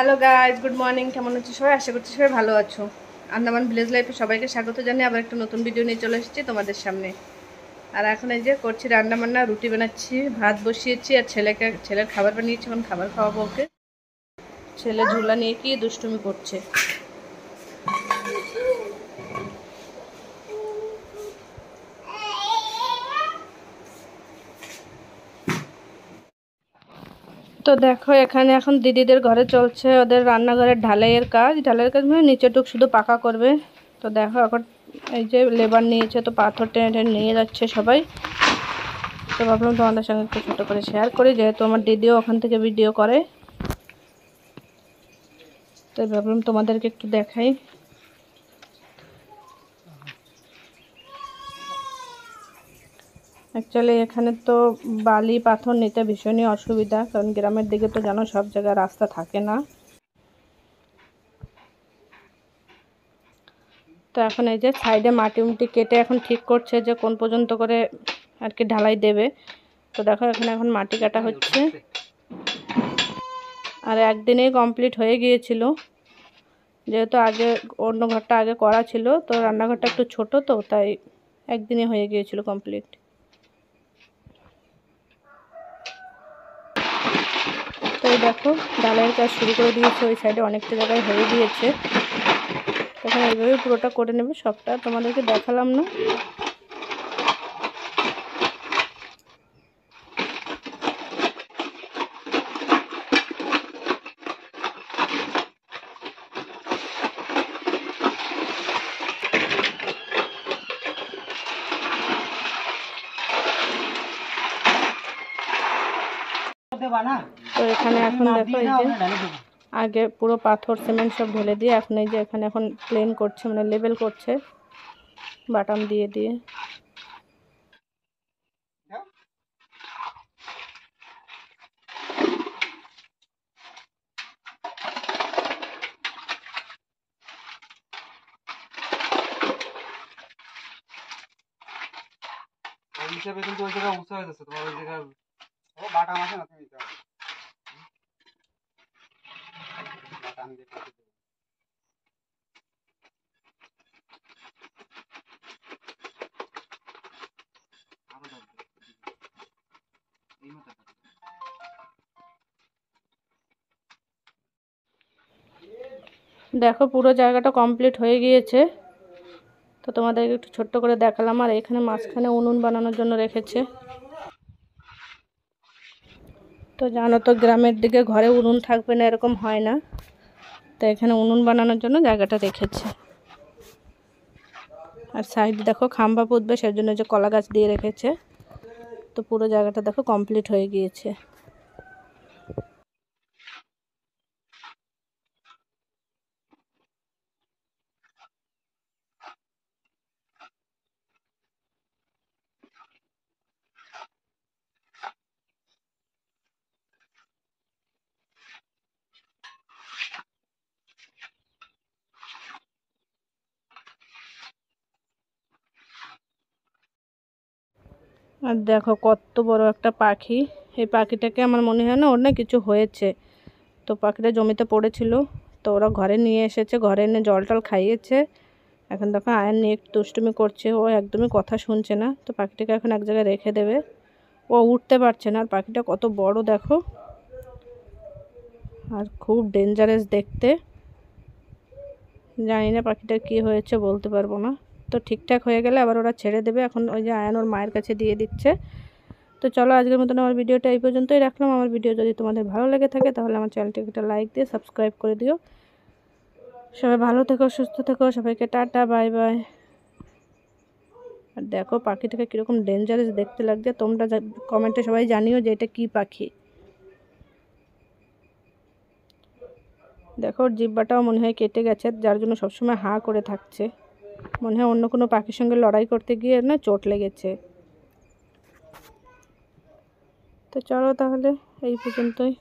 Hello guys, good morning. কেমন আছো সবাই? আশা করছি সবাই ভালো আছো। আন্দামান ভিলেজ লাইফে সবাইকে স্বাগত জানিয়ে আবার একটা নতুন ভিডিও নিয়ে চলে এসেছি তোমাদের সামনে। আর এখন এই যে করছি রান্না বান্না, রুটি বানাচ্ছি, ভাত বসিয়েছি, আর ছেলের খাবার বানিয়েছি। এখন খাবার খাওয়াবো ওকে। ছেলে ঝুলা নিয়ে কি দুষ্টুমি করছে। তো দেখো, এখানে এখন দিদিদের ঘরে চলছে ওদের রান্নাঘরের ঢালাইয়ের কাজ মানে নিচেটুক শুধু পাকা করবে। তো দেখো এখন এই যে লেবার নিয়েছে, তো পাথর টেনে টেনে নিয়ে যাচ্ছে সবাই। তো ভাবলাম তোমাদের সঙ্গে একটু ছোটো করে শেয়ার করি, যেহেতু আমার দিদিও ওখান থেকে ভিডিও করে। তো ভাবলাম তোমাদেরকে একটু দেখাই। অ্যাকচুয়ালি এখানে তো বালি পাথর নিতে ভীষণই অসুবিধা, কারণ গ্রামের দিকে তো জানো সব জায়গায় রাস্তা থাকে না। তো এখন এই যে সাইডে মাটি কেটে এখন ঠিক করছে যে কোন পর্যন্ত করে আর কি ঢালাই দেবে। তো দেখো এখানে এখন মাটি কাটা হচ্ছে, আর একদিনেই কমপ্লিট হয়ে গিয়েছিল, যেহেতু আগে অন্য ঘরটা আগে করা ছিল। তো রান্নাঘরটা একটু ছোট, তো তাই একদিনে হয়ে গিয়েছিল কমপ্লিট। তো এই দেখো ঢালাইয়ের কাজ শুরু করে দিয়েছে, ওই সাইডে অনেকটা জায়গায় হয়ে গিয়েছে। তখন এইভাবে পুরোটা করে নেবে, সবটা তোমাদেরকে দেখালাম না। তো এখানে এখন দেখো এই যে আগে পুরো পাথর সিমেন্ট সব ঢেলে দিয়ে এখন এই যে এখানে এখন প্লেন করছে, মানে লেবেল করছে বাটাম দিয়ে দিয়ে। হিসাবে কিন্তু ওই জায়গায় উঁচু হয়ে যাচ্ছে, তোমার ওই জায়গায় ও বাটাম আছে না, তুমি বাটাম দিয়ে দেখো পুরো জায়গাটা কমপ্লিট হয়ে গিয়েছে। তো তোমাদেরকে একটু ছোট্ট করে দেখালাম। আর এখানে মাঝখানে উনুন বানানোর জন্য রেখেছে। তো জানো তো গ্রামের দিকে ঘরে উনুন থাকবে না এরকম হয় না, তো এখানে উনুন বানানোর জন্য জায়গাটা রেখেছে। আর সাইডে দেখো খাম্বা পুঁতবে, সেজন্য যে কলা গাছ দিয়ে রেখেছে। তো পুরো জায়গাটা দেখো কমপ্লিট হয়ে গিয়েছে। আর দেখো কত বড় একটা পাখি। এই পাখিটাকে আমার মনে হয় না ওর না কিছু হয়েছে। তো পাখিটা জমিতে পড়েছিল, তো ওরা ঘরে নিয়ে এসেছে, ঘরে এনে জল টল খাইয়েছে। এখন দেখো আয়ন নিয়ে একটু দুষ্টুমি করছে, ও একদমই কথা শুনছে না। তো পাখিটাকে এখন এক জায়গায় রেখে দেবে, ও উঠতে পারছে না। আর পাখিটা কত বড় দেখো, আর খুব ডেঞ্জারাস দেখতে। জানি না পাখিটার কী হয়েছে, বলতে পারবো না। তো ঠিকঠাক হয়ে গেলে আবার ওরা ছেড়ে দেবে। এখন ওই যে আয়ন ওর মায়ের কাছে দিয়ে দিচ্ছে। তো চলো আজকের মতন আমার ভিডিওটা এই পর্যন্তই রাখলাম। আমার ভিডিও যদি তোমাদের ভালো লেগে থাকে তাহলে আমার চ্যানেলটিকে একটা লাইক দিয়ে সাবস্ক্রাইব করে দিও। সবাই ভালো থেকো, সুস্থ থেকো, সবাইকে টাটা, বাই বাই। আর দেখো পাখিটাকে কীরকম ডেঞ্জারাস দেখতে লাগছে, তোমরা কমেন্টে সবাই জানিও যে এটা কী পাখি। দেখো ওর জিহ্বাটাও মনে হয় কেটে গেছে, যার জন্য সবসময় হাঁ করে থাকছে। মনে হয় অন্য কোনো পাখির সঙ্গে লড়াই করতে গিয়ে না চোট লেগেছে। তো চলো তাহলে এই পর্যন্তই।